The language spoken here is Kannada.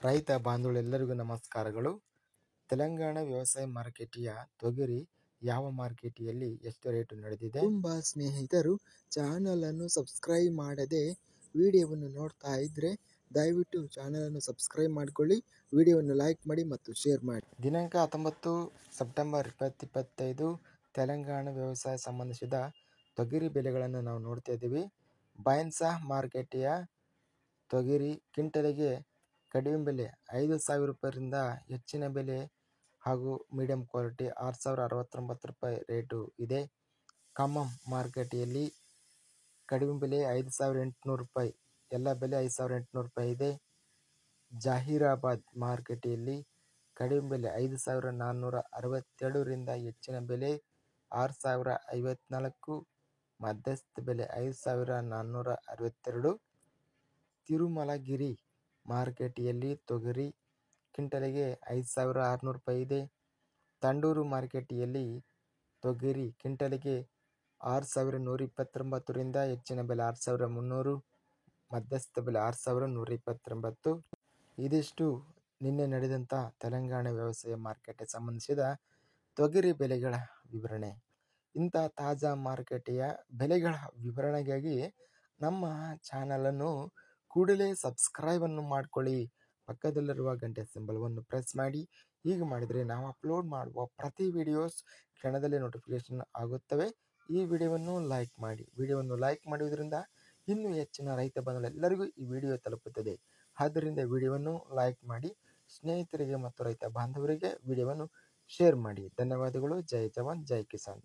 ರೈತ ಬಾಂಧವರೆಲ್ಲರಿಗೂ ನಮಸ್ಕಾರಗಳು. ತೆಲಂಗಾಣ ವ್ಯವಸಾಯ ಮಾರುಕಟ್ಟೆಯ ತೊಗರಿ ಯಾವ ಮಾರುಕಟ್ಟೆಯಲ್ಲಿ ಎಷ್ಟು ರೇಟು ನಡೆದಿದೆ? ತುಂಬ ಸ್ನೇಹಿತರು ಚಾನಲನ್ನು ಸಬ್ಸ್ಕ್ರೈಬ್ ಮಾಡದೆ ವಿಡಿಯೋವನ್ನು ನೋಡ್ತಾ ಇದ್ರೆ ದಯವಿಟ್ಟು ಚಾನಲನ್ನು ಸಬ್ಸ್ಕ್ರೈಬ್ ಮಾಡಿಕೊಳ್ಳಿ, ವಿಡಿಯೋವನ್ನು ಲೈಕ್ ಮಾಡಿ ಮತ್ತು ಶೇರ್ ಮಾಡಿ. ದಿನಾಂಕ 19 ಸೆಪ್ಟೆಂಬರ್ 2025 ತೆಲಂಗಾಣ ವ್ಯವಸಾಯ ಸಂಬಂಧಿಸಿದ ತೊಗರಿ ಬೆಲೆಗಳನ್ನು ನಾವು ನೋಡ್ತಾ ಇದ್ದೀವಿ. ಬೈನ್ಸಾ ಮಾರುಕಟ್ಟೆಯ ತೊಗರಿ ಕ್ವಿಂಟಲಿಗೆ ಕಡಿಮೆ ಬೆಲೆ 5,000 ರೂಪಾಯಿಯಿಂದ ಹೆಚ್ಚಿನ ಬೆಲೆ ಹಾಗೂ ಮೀಡಿಯಂ ಕ್ವಾಲಿಟಿ 6,069 ರೂಪಾಯಿ ರೇಟು ಇದೆ. ಖಮ್ಮಂ ಮಾರುಕಟ್ಟೆಯಲ್ಲಿ ಕಡಿಮೆ ಬೆಲೆ 5,800 ರೂಪಾಯಿ, ಎಲ್ಲ ಬೆಲೆ 5,800 ರೂಪಾಯಿ ಇದೆ. ಜಹೀರಾಬಾದ್ ಮಾರುಕಟ್ಟೆಯಲ್ಲಿ ಕಡಿಮೆ ಬೆಲೆ 5,462ರಿಂದ ಹೆಚ್ಚಿನ ಬೆಲೆ 6,054, ಮಧ್ಯಸ್ಥ ಬೆಲೆ 5,462. ತಿರುಮಲಗಿರಿ ಮಾರುಕಟ್ಟೆಯಲ್ಲಿ ತೊಗರಿ ಕ್ವಿಂಟಲಿಗೆ 5,600 ರೂಪಾಯಿ ಇದೆ. ತಂಡೂರು ಮಾರುಕಟ್ಟೆಯಲ್ಲಿ ತೊಗರಿ ಕ್ವಿಂಟಲಿಗೆ 6,129ರಿಂದ ಹೆಚ್ಚಿನ ಬೆಲೆ 6,300, ಮಧ್ಯಸ್ಥ ಬೆಲೆ 6,129. ಇದಿಷ್ಟು ನಿನ್ನೆ ನಡೆದಂಥ ತೆಲಂಗಾಣ ವ್ಯವಸಾಯ ಮಾರುಕಟ್ಟೆ ಸಂಬಂಧಿಸಿದ ತೊಗರಿ ಬೆಲೆಗಳ ವಿವರಣೆ. ಇಂಥ ತಾಜಾ ಮಾರುಕಟ್ಟೆಯ ಬೆಲೆಗಳ ವಿವರಣೆಗಾಗಿ ನಮ್ಮ ಚಾನಲನ್ನು ಕೂಡಲೇ ಸಬ್ಸ್ಕ್ರೈಬನ್ನು ಮಾಡಿಕೊಳ್ಳಿ. ಪಕ್ಕದಲ್ಲಿರುವ ಗಂಟೆ ಸಿಂಬಲ್ವನ್ನು ಪ್ರೆಸ್ ಮಾಡಿ. ಹೀಗೆ ಮಾಡಿದರೆ ನಾವು ಅಪ್ಲೋಡ್ ಮಾಡುವ ಪ್ರತಿ ವಿಡಿಯೋಸ್ ಕ್ಷಣದಲ್ಲೇ ನೋಟಿಫಿಕೇಶನ್ ಆಗುತ್ತವೆ. ಈ ವಿಡಿಯೋವನ್ನು ಲೈಕ್ ಮಾಡಿ. ವಿಡಿಯೋವನ್ನು ಲೈಕ್ ಮಾಡುವುದರಿಂದ ಇನ್ನೂ ಹೆಚ್ಚಿನ ರೈತ ಬಾಂಧವರೆಲ್ಲರಿಗೂ ಈ ವಿಡಿಯೋ ತಲುಪುತ್ತದೆ. ಆದ್ದರಿಂದ ವಿಡಿಯೋವನ್ನು ಲೈಕ್ ಮಾಡಿ, ಸ್ನೇಹಿತರಿಗೆ ಮತ್ತು ರೈತ ಬಾಂಧವರಿಗೆ ವಿಡಿಯೋವನ್ನು ಶೇರ್ ಮಾಡಿ. ಧನ್ಯವಾದಗಳು. ಜೈ ಜವಾನ್, ಜೈ ಕಿಸಾನ್.